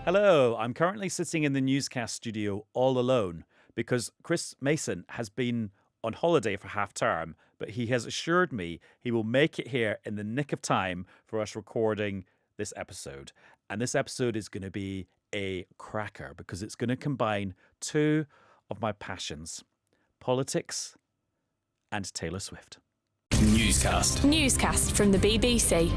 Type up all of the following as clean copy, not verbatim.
Hello, I'm currently sitting in the Newscast studio all alone because Chris Mason has been on holiday for half term, but he has assured me he will make it here in the nick of time for us recording this episode. And this episode is going to be a cracker because it's going to combine two of my passions, politics and Taylor Swift. Newscast. Newscast from the BBC.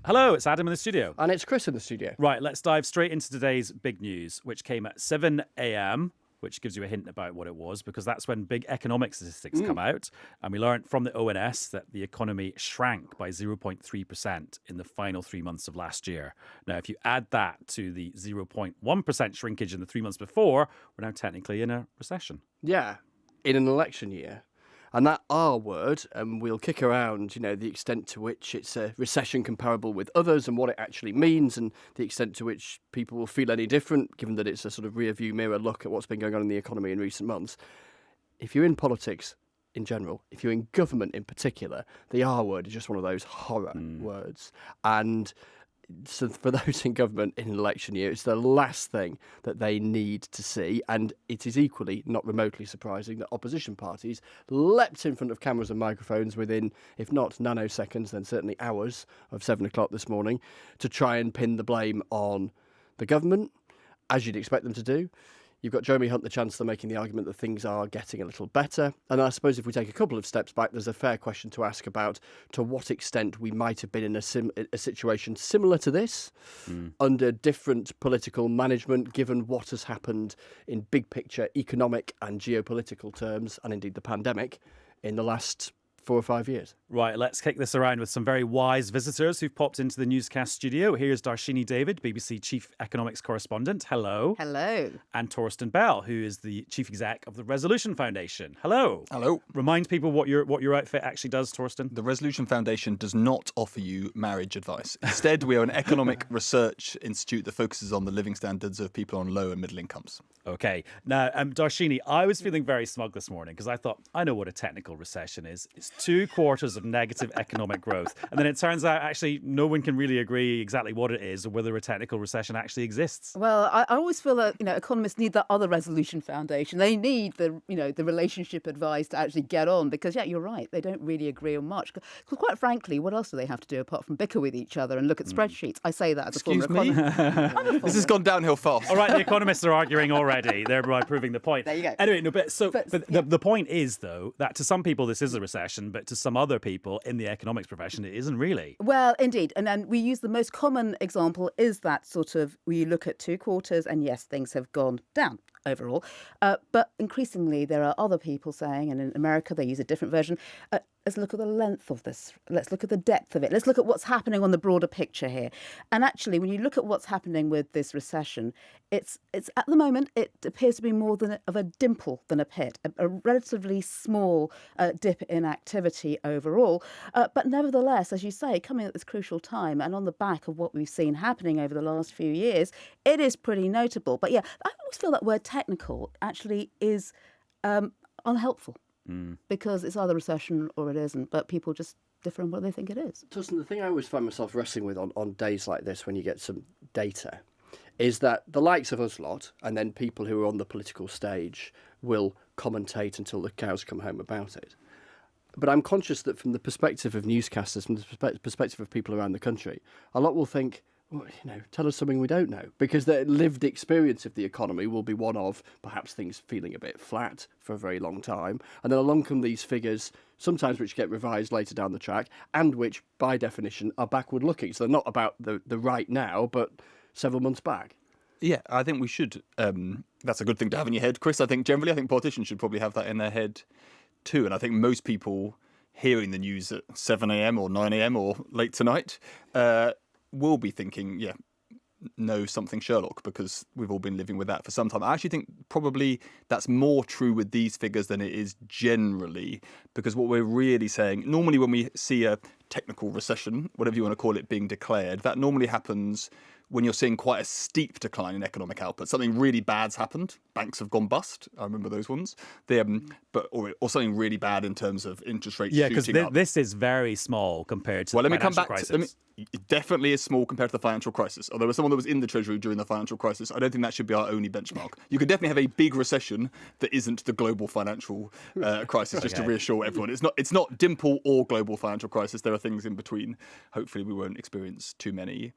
Hello, it's Adam in the studio. And it's Chris in the studio. Right, let's dive straight into today's big news, which came at 7 a.m., which gives you a hint about what it was, because that's when big economic statistics come out. And we learned from the ONS that the economy shrank by 0.3% in the final 3 months of last year. Now, if you add that to the 0.1% shrinkage in the 3 months before, we're now technically in a recession. Yeah, in an election year. And that R word, and we'll kick around, the extent to which it's a recession comparable with others and what it actually means and the extent to which people will feel any different, given that it's a sort of rear view mirror look at what's been going on in the economy in recent months. If you're in politics in general, if you're in government in particular, the R word is just one of those horror words. And so for those in government in an election year, it's the last thing that they need to see. And it is equally not remotely surprising that opposition parties leapt in front of cameras and microphones within, if not nanoseconds, then certainly hours of 7 o'clock this morning to try and pin the blame on the government, as you'd expect them to do. You've got Jeremy Hunt, the Chancellor, making the argument that things are getting a little better. And I suppose if we take a couple of steps back, there's a fair question to ask about to what extent we might have been in a situation similar to this under different political management, given what has happened in big picture economic and geopolitical terms, and indeed the pandemic, in the last 4 or 5 years. Right, let's kick this around with some very wise visitors who've popped into the Newscast studio. Here's Darshini David, BBC Chief Economics Correspondent. Hello. Hello. And Torsten Bell, who is the Chief Exec of the Resolution Foundation. Hello. Hello. Remind people what your outfit actually does, Torsten. The Resolution Foundation does not offer you marriage advice. Instead, we are an economic research institute that focuses on the living standards of people on low and middle incomes. Okay. Now, Darshini, I was feeling very smug this morning because I thought, I know what a technical recession is. It's 2 quarters of negative economic growth. And then it turns out actually no one can really agree exactly what it is or whether a technical recession actually exists. Well, I always feel that, economists need that other Resolution Foundation. They need the relationship advice to actually get on because, yeah, you're right. They don't really agree on much. Because quite frankly, what else do they have to do apart from bicker with each other and look at spreadsheets? I say that as a former economist. This has gone downhill fast. All right, the economists are arguing already, thereby proving the point. There you go. Anyway, the point is, though, that to some people this is a recession, but to some other people in the economics profession, it isn't really. Well, indeed. And then we use the most common example is that sort of, we look at 2 quarters and yes, things have gone down overall. But increasingly, there are other people saying, and in America, they use a different version, let's look at the length of this. Let's look at the depth of it. Let's look at what's happening on the broader picture here. And actually, when you look at what's happening with this recession, it's at the moment, it appears to be more of a dimple than a pit, a relatively small dip in activity overall. But nevertheless, as you say, coming at this crucial time and on the back of what we've seen happening over the last few years, it is pretty notable. But yeah, I always feel that word technical actually is unhelpful. Because it's either recession or it isn't, but people just differ on what they think it is. Tussin, the thing I always find myself wrestling with on days like this when you get some data is that the likes of us lot and then people who are on the political stage will commentate until the cows come home about it. But I'm conscious that from the perspective of newscasters, from the perspective of people around the country, a lot will think, well, tell us something we don't know, because their lived experience of the economy will be one of perhaps things feeling a bit flat for a very long time. And then along come these figures, sometimes which get revised later down the track and which by definition are backward looking. So they're not about the right now, but several months back. Yeah, I think we should. That's a good thing to have in your head, Chris. I think politicians should probably have that in their head too. And I think most people hearing the news at 7 a.m. or 9 a.m. or late tonight will be thinking, yeah, know something Sherlock, because we've all been living with that for some time. I actually think probably that's more true with these figures than it is generally, because what we're really saying, normally when we see a technical recession, whatever you want to call it, being declared, that normally happens when you're seeing quite a steep decline in economic output. Something really bad's happened. Banks have gone bust. I remember those ones. Or something really bad in terms of interest rates Yeah, because shooting up. this is very small compared to the Let me come financial back crisis. it definitely is small compared to the financial crisis. Although as someone that was in the Treasury during the financial crisis, I don't think that should be our only benchmark. You could definitely have a big recession that isn't the global financial crisis, just to reassure everyone. It's not dimple or global financial crisis. There are things in between. Hopefully we won't experience too many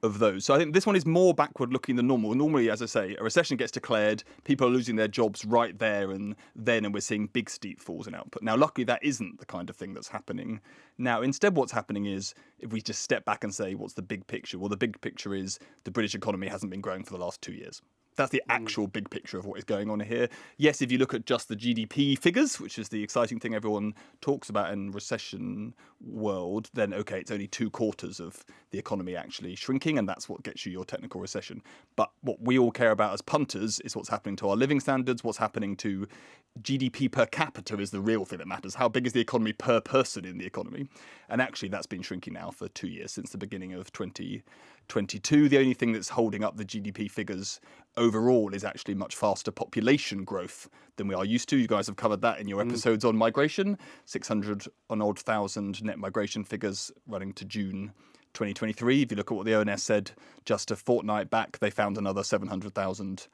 of those. So I think this one is more backward looking than normal. Normally, as I say, a recession gets declared, people are losing their jobs right there and then, and we're seeing big steep falls in output. Now, luckily, that isn't the kind of thing that's happening now. Instead, what's happening is, if we just step back and say, what's the big picture? Well, the big picture is the British economy hasn't been growing for the last 2 years. That's the actual big picture of what is going on here. Yes, if you look at just the GDP figures, which is the exciting thing everyone talks about in recession world, then okay, it's only 2 quarters of the economy actually shrinking, and that's what gets you your technical recession. But what we all care about as punters is what's happening to our living standards, what's happening to GDP per capita is the real thing that matters. How big is the economy per person in the economy? And actually that's been shrinking now for 2 years, since the beginning of 2022. The only thing that's holding up the GDP figures overall is actually much faster population growth than we are used to. You guys have covered that in your episodes on migration. 600,000 net migration figures running to June 2023. If you look at what the ONS said just a fortnight back, they found another 700,000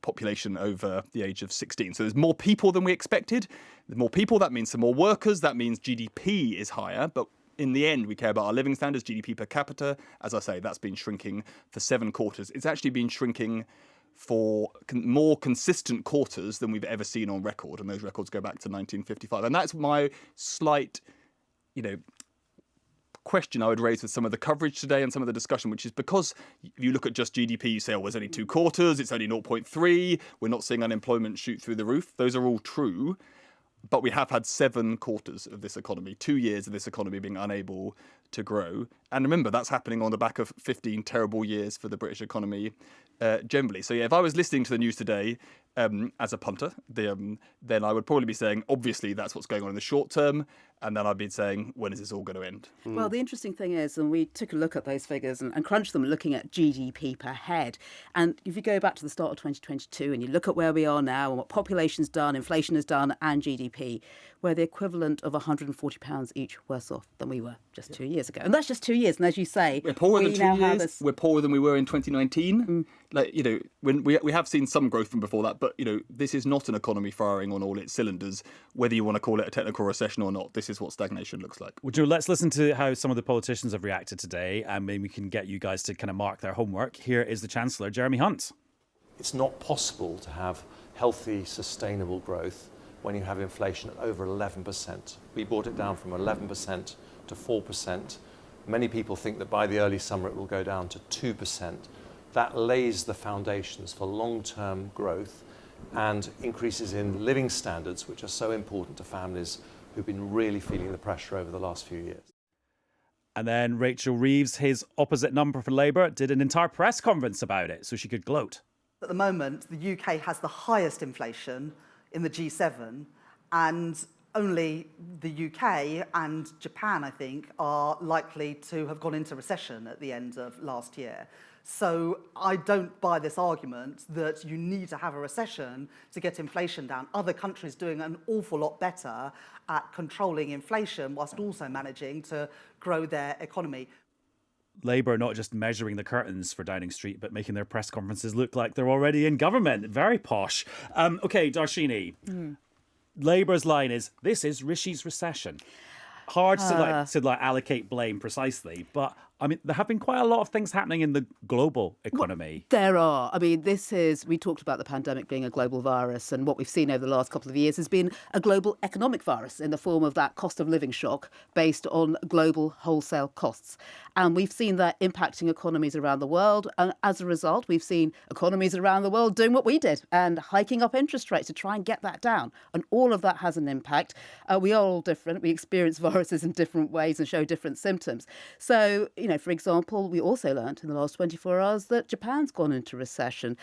population over the age of 16. So there's more people than we expected. The more people, that means some more workers. That means GDP is higher. But in the end, we care about our living standards, GDP per capita. As I say, that's been shrinking for 7 quarters. It's actually been shrinking for more consistent quarters than we've ever seen on record. And those records go back to 1955. And that's my slight, question I would raise with some of the coverage today and some of the discussion, which is because if you look at just GDP, you say, oh, there's only 2 quarters, it's only 0.3, we're not seeing unemployment shoot through the roof. Those are all true. But we have had 7 quarters of this economy, 2 years of this economy being unable to grow. And remember, that's happening on the back of 15 terrible years for the British economy generally. So yeah, if I was listening to the news today as a punter, then I would probably be saying, obviously, that's what's going on in the short term. And then I'd be saying, when is this all going to end? Well, the interesting thing is, and we took a look at those figures and crunched them looking at GDP per head. And if you go back to the start of 2022 and you look at where we are now and what population's done, inflation has done, and GDP, we're the equivalent of £140 each worse off than we were just 2 years ago. And that's just 2 years. And as you say, we're poorer than 2 years. We're poorer than we were in 2019. When we have seen some growth from before that, but this is not an economy firing on all its cylinders. Whether you want to call it a technical recession or not, this is what stagnation looks like. Well, Joe, let's listen to how some of the politicians have reacted today, and maybe we can get you guys to kind of mark their homework. Here is the Chancellor, Jeremy Hunt. It's not possible to have healthy, sustainable growth when you have inflation at over 11%. We brought it down from 11% to 4%. Many people think that by the early summer it will go down to 2%. That lays the foundations for long-term growth and increases in living standards, which are so important to families who've been really feeling the pressure over the last few years. And then Rachel Reeves, his opposite number for Labour, did an entire press conference about it so she could gloat. At the moment, the UK has the highest inflation in the G7, and only the UK and Japan, I think, are likely to have gone into recession at the end of last year. So I don't buy this argument that you need to have a recession to get inflation down. Other countries doing an awful lot better at controlling inflation whilst also managing to grow their economy. Labour not just measuring the curtains for Downing Street, but making their press conferences look like they're already in government. Very posh. OK, Darshini. Labour's line is, this is Rishi's recession. Hard to allocate blame precisely, but I mean, there have been quite a lot of things happening in the global economy. Well, there are. I mean, we talked about the pandemic being a global virus, and what we've seen over the last couple of years has been a global economic virus in the form of that cost of living shock based on global wholesale costs. And we've seen that impacting economies around the world. And as a result, we've seen economies around the world doing what we did and hiking up interest rates to try and get that down. And all of that has an impact. We are all different. We experience viruses in different ways and show different symptoms. So, for example, we also learnt in the last 24 hours that Japan's gone into recession.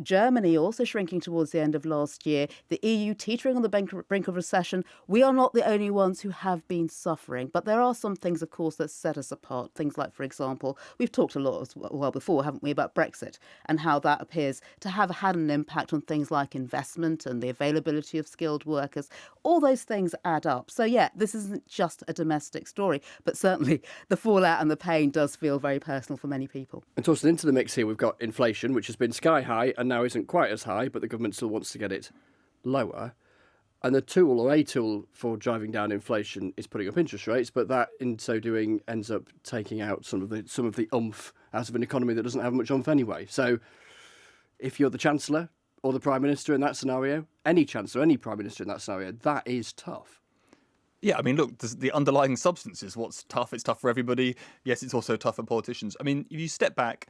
Germany also shrinking towards the end of last year. The EU teetering on the brink of recession. We are not the only ones who have been suffering. But there are some things, of course, that set us apart. Things like, for example, we've talked a lot as well before, haven't we, about Brexit and how that appears to have had an impact on things like investment and the availability of skilled workers. All those things add up. So, yeah, this isn't just a domestic story, but certainly the fallout and the pain does feel very personal for many people. And tossing into the mix here, we've got inflation, which has been sky high and now isn't quite as high, but the government still wants to get it lower. And the tool, or a tool, for driving down inflation is putting up interest rates, but that, in so doing, ends up taking out some of the oomph out of an economy that doesn't have much oomph anyway. So if you're the Chancellor or the Prime Minister in that scenario, any Chancellor, any Prime Minister in that scenario, that is tough. Yeah, I mean, look, the underlying substance is what's tough. It's tough for everybody. Yes, it's also tough for politicians. I mean, if you step back,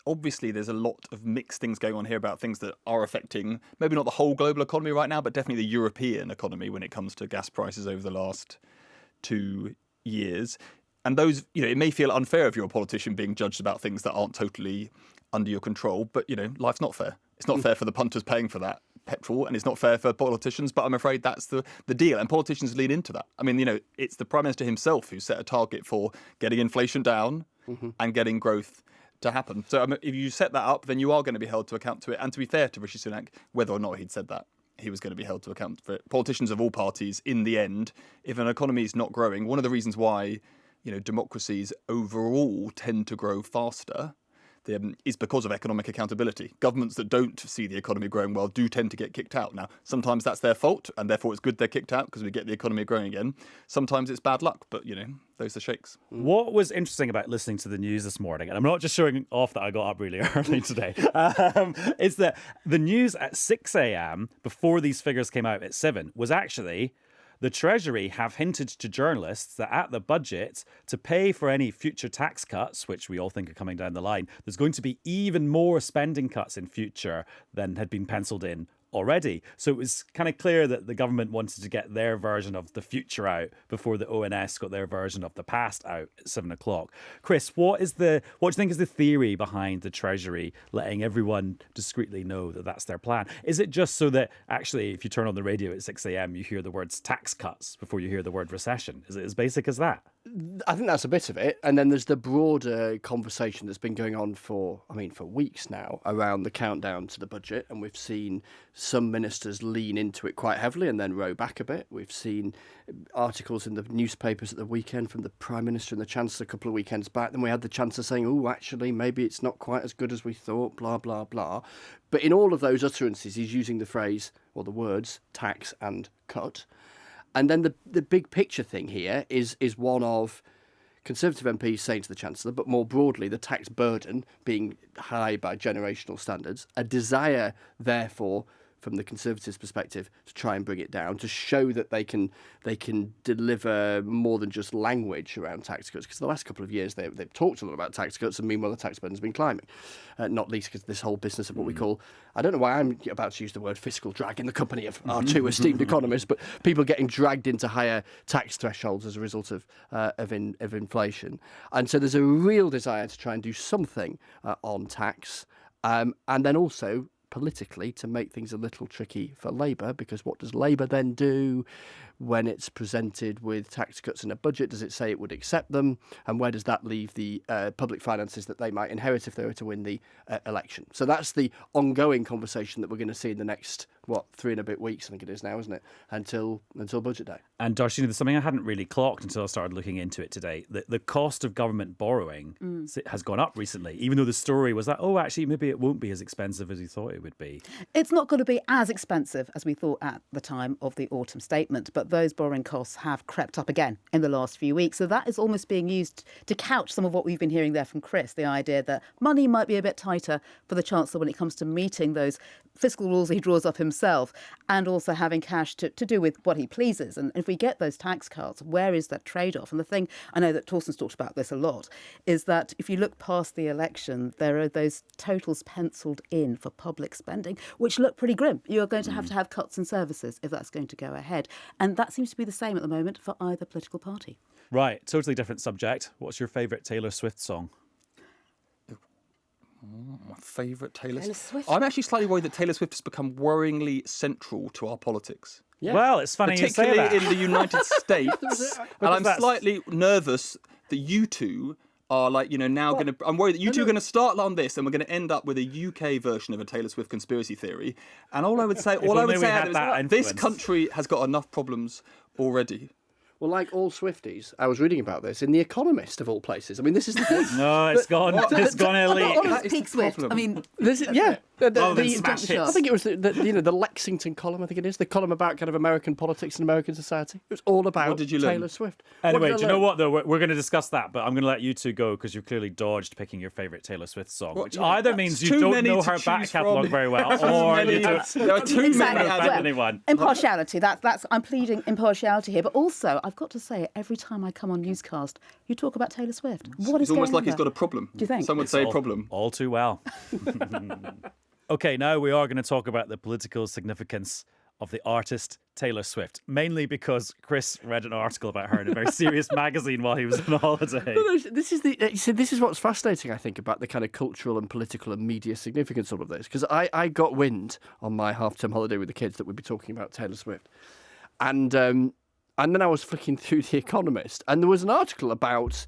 obviously there's a lot of mixed things going on here about things that are affecting maybe not the whole global economy right now, but definitely the European economy when it comes to gas prices over the last 2 years. And those, it may feel unfair if you're a politician being judged about things that aren't totally under your control, but, life's not fair. It's not fair for the punters paying for that petrol, and it's not fair for politicians, but I'm afraid that's the deal, and politicians lean into that. I mean, it's the Prime Minister himself who set a target for getting inflation down and getting growth to happen. So if you set that up, then you are going to be held to account to it. And to be fair to Rishi Sunak, whether or not he'd said that, he was going to be held to account for it. Politicians of all parties, in the end, if an economy is not growing, one of the reasons why democracies overall tend to grow faster is because of economic accountability. Governments that don't see the economy growing well do tend to get kicked out. Now, sometimes that's their fault, and therefore it's good they're kicked out because we get the economy growing again. Sometimes it's bad luck, but, those are shakes. What was interesting about listening to the news this morning, and I'm not just showing off that I got up really early today, is that the news at 6 a.m. before these figures came out at 7 was actually the Treasury have hinted to journalists that at the budget, to pay for any future tax cuts, which we all think are coming down the line, there's going to be even more spending cuts in future than had been penciled in already. So it was kind of clear that the government wanted to get their version of the future out before the ONS got their version of the past out at 7 o'clock. Chris, what do you think is the theory behind the Treasury letting everyone discreetly know that that's their plan? Is it just so that actually if you turn on the radio at 6 a.m. you hear the words tax cuts before you hear the word recession? Is it as basic as that? I think that's a bit of it. And then there's the broader conversation that's been going on for weeks now around the countdown to the budget. And we've seen some ministers lean into it quite heavily and then row back a bit. We've seen articles in the newspapers at the weekend from the Prime Minister and the Chancellor a couple of weekends back. Then we had the Chancellor saying, oh, actually, maybe it's not quite as good as we thought, blah, blah, blah. But in all of those utterances, he's using the phrase, or the words, tax and cut. And then the big picture thing here is one of Conservative MPs saying to the Chancellor, but more broadly, the tax burden being high by generational standards, a desire, therefore, from the Conservatives' perspective, to try and bring it down, to show that they can deliver more than just language around tax cuts. Because the last couple of years they've talked a lot about tax cuts, and meanwhile the tax burden's been climbing. Not least because this whole business of what we call, I don't know why I'm about to use the word fiscal drag in the company of our two esteemed economists, but people getting dragged into higher tax thresholds as a result of inflation. And so there's a real desire to try and do something on tax, and then also politically to make things a little tricky for Labour, because what does Labour then do when it's presented with tax cuts in a budget? Does it say it would accept them? And where does that leave the public finances that they might inherit if they were to win the election? So that's the ongoing conversation that we're going to see in the next, 3 and a bit weeks, I think it is now, isn't it? Until budget day. And Darshini, there's something I hadn't really clocked until I started looking into it today. The cost of government borrowing has gone up recently, even though the story was that, oh, actually, maybe it won't be as expensive as we thought it would be. It's not going to be as expensive as we thought at the time of the autumn statement, but those borrowing costs have crept up again in the last few weeks. So that is almost being used to couch some of what we've been hearing there from Chris, the idea that money might be a bit tighter for the Chancellor when it comes to meeting those fiscal rules he draws up himself, and also having cash to do with what he pleases. And if we get those tax cuts, where is that trade-off? And the thing, I know that Torsten's talked about this a lot, is that if you look past the election, there are those totals penciled in for public spending, which look pretty grim. You're going to have cuts in services if that's going to go ahead. And that seems to be the same at the moment for either political party. Right, totally different subject. What's your favourite Taylor Swift song? My favourite Taylor Swift. I'm actually slightly worried that Taylor Swift has become worryingly central to our politics. Yeah. Well, it's funny you say Particularly that. in the United States. And I'm slightly nervous that you two are like, now going to... I'm worried that you two are going to start on this and we're going to end up with a UK version of a Taylor Swift conspiracy theory. And all I would say, only we had Adam, that is this influence. country has got enough problems already. Well, like all Swifties, I was reading about this in The Economist, of all places. I mean, this is the thing. No, it's gone. It's gone elite. That is Peak the Swift. problem. I mean, This is, yeah. Smash hits. I think it was the Lexington column. I think it is the column about kind of American politics and American society. It was all about did you learn? Taylor Swift. Anyway, What do did you I know learn? what, though? We're going to discuss that, but I'm going to let you two go because you've clearly dodged picking your favourite Taylor Swift song, which either means you too don't many know to her back choose catalogue from. very well, Too or many. you don't There are too Exactly. many. offend Well, anyone. impartiality. That's I'm pleading impartiality here. But also, I've got to say, every time I come on Newscast, you talk about Taylor Swift. What is It's almost going like on he's there? got a problem. Do you think? Some would say problem. All too well. Okay, now we are going to talk about the political significance of the artist Taylor Swift, mainly because Chris read an article about her in a very serious magazine while he was on holiday. This is what's fascinating, I think, about the kind of cultural and political and media significance of all of this. Because I got wind on my half-term holiday with the kids that we'd be talking about Taylor Swift. And then I was flicking through The Economist, and there was an article about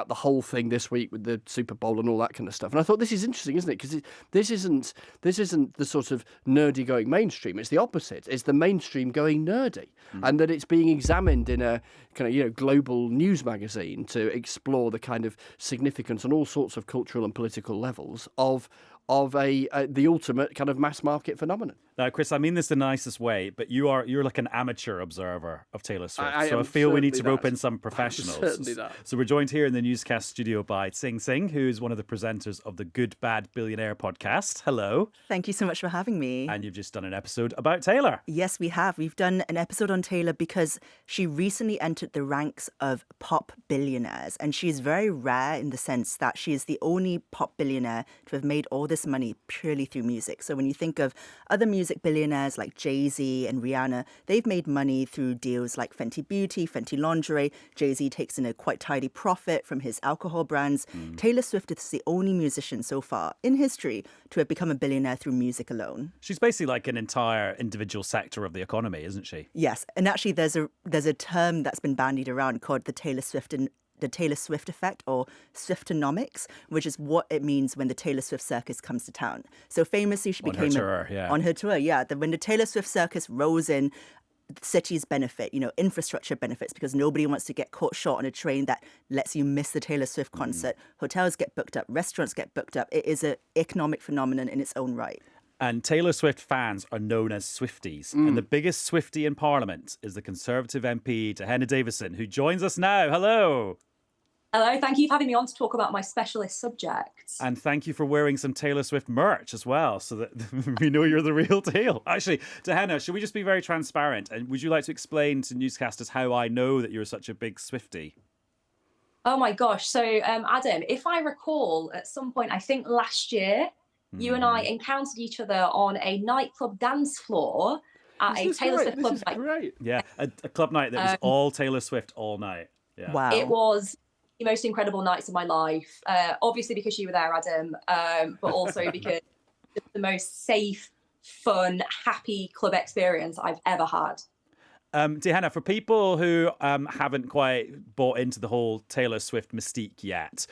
the whole thing this week with the Super Bowl and all that kind of stuff. And I thought, this is interesting, isn't it? Because this isn't the sort of nerdy going mainstream. It's the opposite. It's the mainstream going nerdy. And that it's being examined in a kind of, global news magazine to explore the kind of significance on all sorts of cultural and political levels of the ultimate kind of mass market phenomenon. Now, Chris, I mean this the nicest way, but you're like an amateur observer of Taylor Swift. I so I am feel we need to certainly rope that. in some professionals. Certainly that. So we're joined here in the Newscast studio by Sing Sing, who is one of the presenters of the Good Bad Billionaire podcast. Hello. Thank you so much for having me. And you've just done an episode about Taylor. Yes, we have. We've done an episode on Taylor because she recently entered the ranks of pop billionaires. And she is very rare in the sense that she is the only pop billionaire to have made all this money purely through music. So when you think of other music billionaires like Jay-Z and Rihanna, they've made money through deals like Fenty Beauty, Fenty Lingerie. Jay-Z takes in a quite tidy profit from his alcohol brands. Taylor Swift is the only musician so far in history to have become a billionaire through music alone. She's basically like an entire individual sector of the economy, isn't she? Yes, and actually there's a term that's been bandied around called the Taylor Swift effect, or Swiftonomics, which is what it means when the Taylor Swift circus comes to town. So famously, she became on her tour. Yeah, when the Taylor Swift circus rolls in, cities benefit, infrastructure benefits, because nobody wants to get caught short on a train that lets you miss the Taylor Swift concert. Hotels get booked up, restaurants get booked up. It is an economic phenomenon in its own right. And Taylor Swift fans are known as Swifties. And the biggest Swiftie in Parliament is the Conservative MP, Tahenna Davison, who joins us now. Hello. Hello, thank you for having me on to talk about my specialist subjects. And thank you for wearing some Taylor Swift merch as well, so that we know you're the real deal. Actually, Tahenna, should we just be very transparent? And would you like to explain to newscasters how I know that you're such a big Swiftie? Oh my gosh. So, Adam, if I recall, at some point, I think last year, you and I encountered each other on a nightclub dance floor at a Taylor Swift club night. Great. Yeah, a club night that was all Taylor Swift all night. Yeah. Wow. It was the most incredible nights of my life. Obviously because you were there, Adam, but also because it's the most safe, fun, happy club experience I've ever had. Tahenna, for people who haven't quite bought into the whole Taylor Swift mystique yet,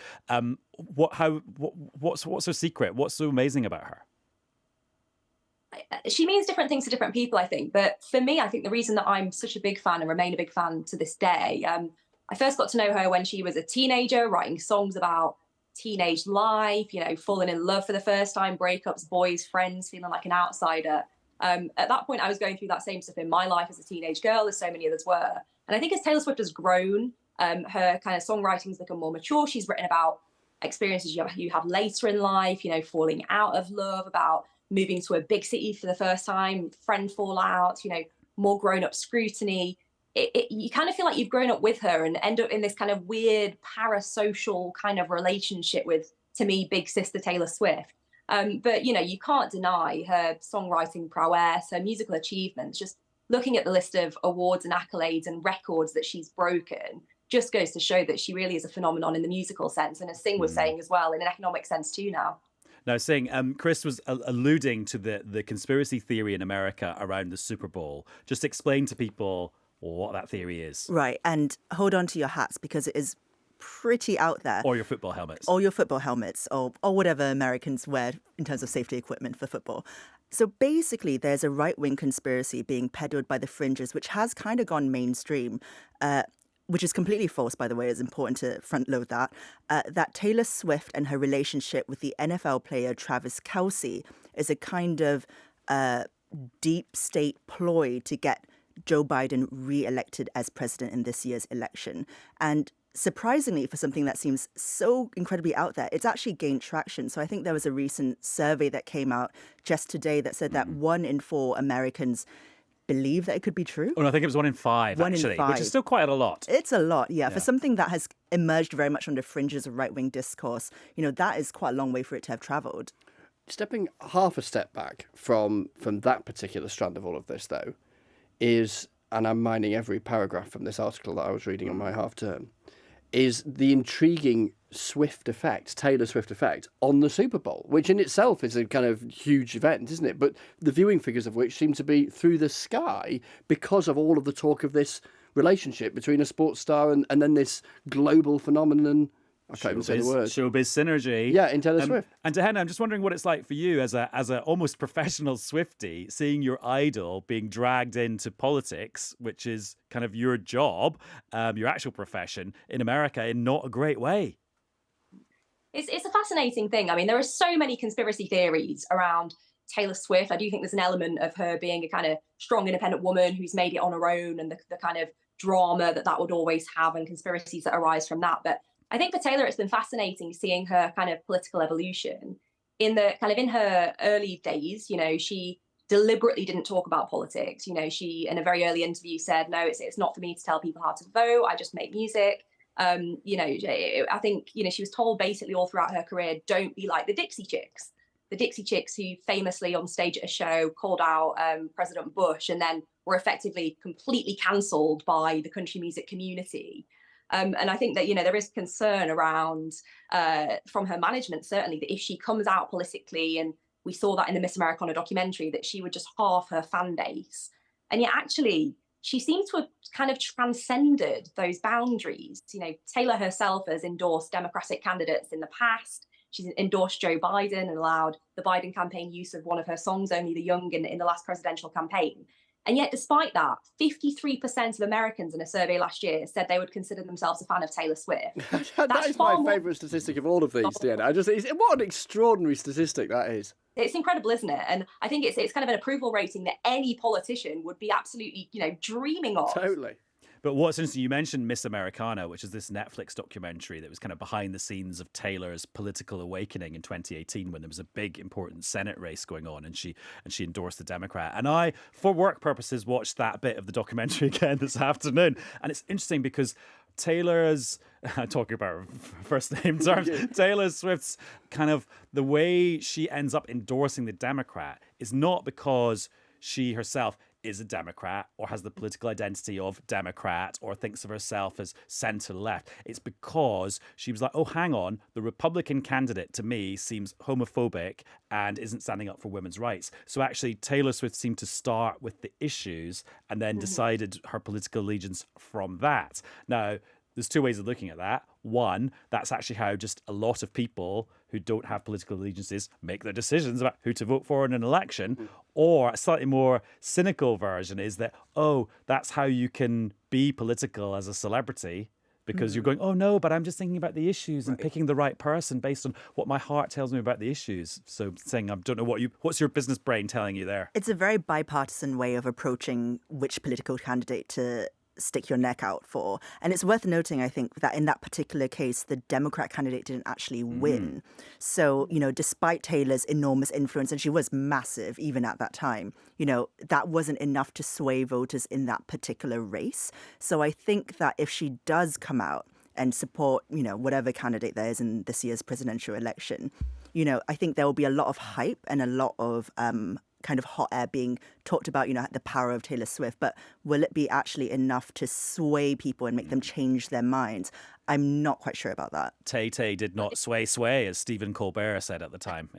what's her secret? What's so amazing about her? She means different things to different people, I think. But for me, I think the reason that I'm such a big fan and remain a big fan to this day, I first got to know her when she was a teenager, writing songs about teenage life, falling in love for the first time, breakups, boys, friends, feeling like an outsider. At that point, I was going through that same stuff in my life as a teenage girl, as so many others were. And I think as Taylor Swift has grown, her kind of songwriting has become more mature. She's written about experiences you have later in life, falling out of love, about moving to a big city for the first time, friend fallout, more grown-up scrutiny. You kind of feel like you've grown up with her and end up in this kind of weird parasocial kind of relationship with, to me, big sister Taylor Swift. But, you can't deny her songwriting prowess, her musical achievements. Just looking at the list of awards and accolades and records that she's broken, just goes to show that she really is a phenomenon in the musical sense, and as Singh was saying as well, in an economic sense too now. Now, Singh, Chris was alluding to the conspiracy theory in America around the Super Bowl. Just explain to people what that theory is. Right, and hold on to your hats because it is pretty out there. Or your football helmets. Or your football helmets, or whatever Americans wear in terms of safety equipment for football. So basically, there's a right-wing conspiracy being peddled by the fringes, which has kind of gone mainstream, which is completely false, by the way. It's important to front-load that Taylor Swift and her relationship with the NFL player Travis Kelce is a kind of deep state ploy to get Joe Biden re-elected as president in this year's election. And surprisingly, for something that seems so incredibly out there, it's actually gained traction. So I think there was a recent survey that came out just today that said that 1 in 4 Americans believe that it could be true. Oh, no, I think it was 1 in 5, actually, which is still quite a lot. It's a lot, yeah. For something that has emerged very much on the fringes of right-wing discourse, that is quite a long way for it to have travelled. Stepping half a step back from that particular strand of all of this, though, is, and I'm mining every paragraph from this article that I was reading on my half term, is the intriguing Taylor Swift effect on the Super Bowl, which in itself is a kind of huge event, isn't it? But the viewing figures of which seem to be through the sky because of all of the talk of this relationship between a sports star and then this global phenomenon. I can't even say the word. Showbiz synergy. Yeah, in Taylor Swift. And Dehenna, I'm just wondering what it's like for you as a almost professional Swiftie, seeing your idol being dragged into politics, which is kind of your job, your actual profession in America, in not a great way. It's a fascinating thing. I mean, there are so many conspiracy theories around Taylor Swift. I do think there's an element of her being a kind of strong, independent woman who's made it on her own, and the kind of drama that would always have, and conspiracies that arise from that. But I think for Taylor, it's been fascinating seeing her kind of political evolution. In her early days, she deliberately didn't talk about politics. She, in a very early interview, said, no, it's not for me to tell people how to vote. I just make music. I think, she was told basically all throughout her career, don't be like the Dixie Chicks. The Dixie Chicks, who famously on stage at a show called out President Bush and then were effectively completely cancelled by the country music community. And I think that, there is concern around, from her management, certainly, that if she comes out politically, and we saw that in the Miss Americana documentary, that she would just halve her fan base. And yet, actually, she seems to have kind of transcended those boundaries. Taylor herself has endorsed Democratic candidates in the past. She's endorsed Joe Biden and allowed the Biden campaign use of one of her songs, Only the Young, in the last presidential campaign. And yet, despite that, 53% of Americans in a survey last year said they would consider themselves a fan of Taylor Swift. That is my favourite statistic of all of these, Deanna. What an extraordinary statistic that is. It's incredible, isn't it? And I think it's kind of an approval rating that any politician would be absolutely, dreaming of. Totally. But what's interesting, you mentioned Miss Americana, which is this Netflix documentary that was kind of behind the scenes of Taylor's political awakening in 2018 when there was a big, important Senate race going on, and she endorsed the Democrat. And I, for work purposes, watched that bit of the documentary again this afternoon. And it's interesting because Taylor's, talking about first name terms, Taylor Swift's kind of the way she ends up endorsing the Democrat is not because she herself is a Democrat or has the political identity of Democrat or thinks of herself as centre left. It's because she was like, oh, hang on, the Republican candidate to me seems homophobic and isn't standing up for women's rights. So actually, Taylor Swift seemed to start with the issues and then decided her political allegiance from that. Now, there's two ways of looking at that. One, that's actually how just a lot of people who don't have political allegiances make their decisions about who to vote for in an election. Or a slightly more cynical version is that, oh, that's how you can be political as a celebrity, because you're going, oh, no, but I'm just thinking about the issues and picking the right person based on what my heart tells me about the issues. So saying, I don't know what's your business brain telling you there? It's a very bipartisan way of approaching which political candidate to stick your neck out for. And it's worth noting, I think, that in that particular case, the Democrat candidate didn't actually win. So, despite Taylor's enormous influence, and she was massive even at that time, that wasn't enough to sway voters in that particular race. So I think that if she does come out and support, whatever candidate there is in this year's presidential election, I think there will be a lot of hype and a lot of kind of hot air being talked about, the power of Taylor Swift, but will it be actually enough to sway people and make them change their minds? I'm not quite sure about that. Tay did not sway, as Stephen Colbert said at the time.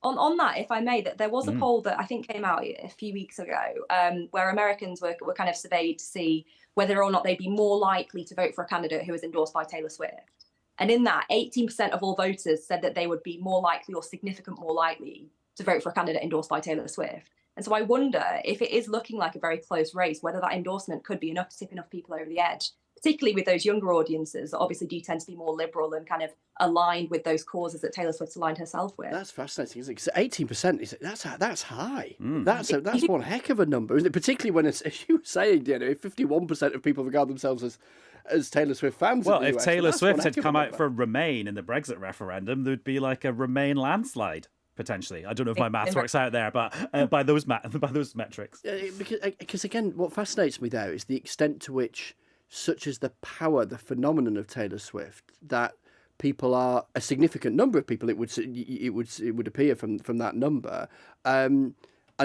On that, if I may, that there was a poll that I think came out a few weeks ago where Americans were kind of surveyed to see whether or not they'd be more likely to vote for a candidate who was endorsed by Taylor Swift. And in that, 18% of all voters said that they would be more likely or significantly more likely to vote for a candidate endorsed by Taylor Swift. And so I wonder if it is looking like a very close race, whether that endorsement could be enough to tip enough people over the edge, particularly with those younger audiences that obviously do tend to be more liberal and kind of aligned with those causes that Taylor Swift's aligned herself with. That's fascinating, isn't it? Because 18%, that's high. That's one heck of a number, isn't it? Particularly when it's, as you were saying, if 51% of people regard themselves as Taylor Swift fans. Well, in the if US, Taylor Swift had come out number. for Remain in the Brexit referendum, there'd be like a Remain landslide. Potentially, I don't know if my maths works out there, but by those metrics. Because again, what fascinates me there is the extent to which, such as the power, the phenomenon of Taylor Swift, that people are a significant number of people. It would appear from that number, are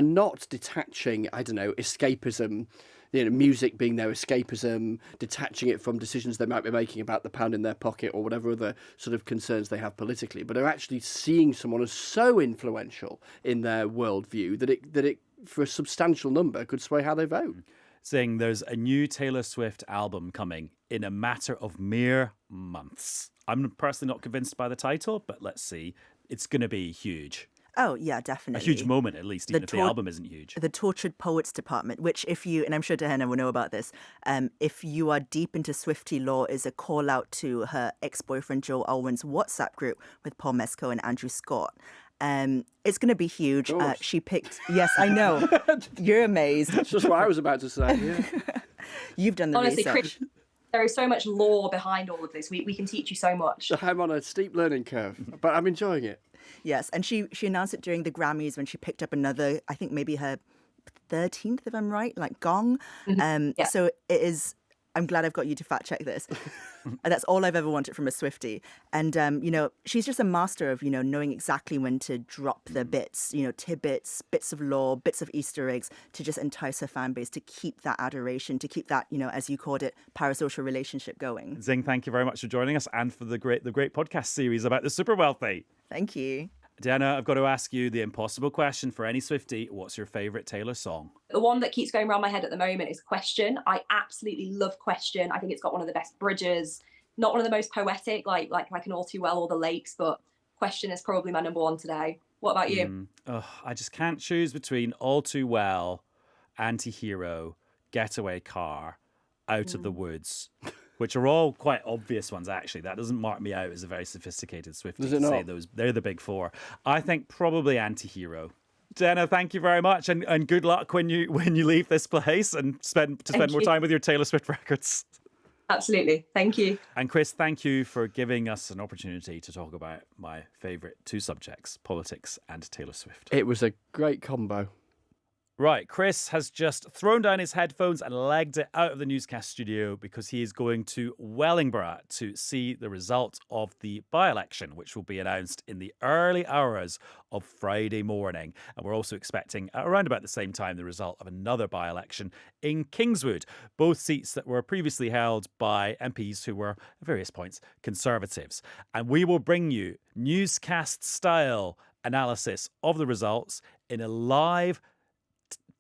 not detaching. I don't know, escapism. Music being their escapism, detaching it from decisions they might be making about the pound in their pocket or whatever other sort of concerns they have politically, but are actually seeing someone as so influential in their worldview that it for a substantial number could sway how they vote. Saying there's a new Taylor Swift album coming in a matter of mere months. I'm personally not convinced by the title, but let's see. It's going to be huge. Oh, yeah, definitely. A huge moment, at least, even if the album isn't huge. The Tortured Poets Department, which if you, and I'm sure Diana will know about this, if you are deep into Swiftie lore, is a call out to her ex-boyfriend Joe Alwyn's WhatsApp group with Paul Mescal and Andrew Scott. It's going to be huge. She picked... Yes, I know. You're amazed. That's just what I was about to say, yeah. You've done the Honestly, research. Chris, there is so much lore behind all of this. We can teach you so much. I'm on a steep learning curve, but I'm enjoying it. Yes, and she announced it during the Grammys when she picked up another, I think maybe her 13th, if I'm right, like gong. So it is, I'm glad I've got you to fact check this. That's all I've ever wanted from a Swiftie. And, she's just a master of, knowing exactly when to drop the bits, tidbits, bits of lore, bits of Easter eggs to just entice her fan base, to keep that adoration, to keep that, as you called it, parasocial relationship going. Zing, thank you very much for joining us and for the great podcast series about the super wealthy. Thank you. Diana, I've got to ask you the impossible question for any Swiftie. What's your favourite Taylor song? The one that keeps going around my head at the moment is Question. I absolutely love Question. I think it's got one of the best bridges. Not one of the most poetic, like an All Too Well or The Lakes, but Question is probably my number one today. What about you? I just can't choose between All Too Well, Anti-Hero, Getaway Car, Out of the Woods, which are all quite obvious ones, actually. That doesn't mark me out as a very sophisticated Swiftie. Does it not? Say those, they're the big four. I think probably Anti-Hero. Jenna, thank you very much, and good luck when you leave this place and spend more time with your Taylor Swift records. Absolutely. Thank you. And Chris, thank you for giving us an opportunity to talk about my favourite two subjects, politics and Taylor Swift. It was a great combo. Right, Chris has just thrown down his headphones and legged it out of the Newscast studio because he is going to Wellingborough to see the result of the by-election, which will be announced in the early hours of Friday morning. And we're also expecting, around about the same time, the result of another by-election in Kingswood, both seats that were previously held by MPs who were, at various points, Conservatives. And we will bring you Newscast-style analysis of the results in a live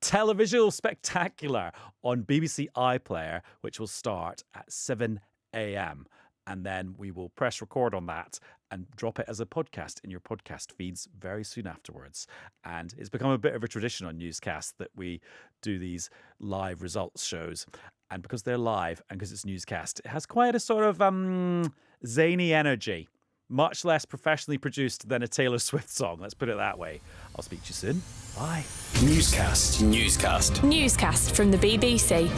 televisual spectacular on BBC iPlayer, which will start at 7 a.m. And then we will press record on that and drop it as a podcast in your podcast feeds very soon afterwards. And it's become a bit of a tradition on Newscast that we do these live results shows. And because they're live and because it's Newscast, it has quite a sort of zany energy. Much less professionally produced than a Taylor Swift song, let's put it that way. I'll speak to you soon. Bye. Newscast. Newscast from the BBC.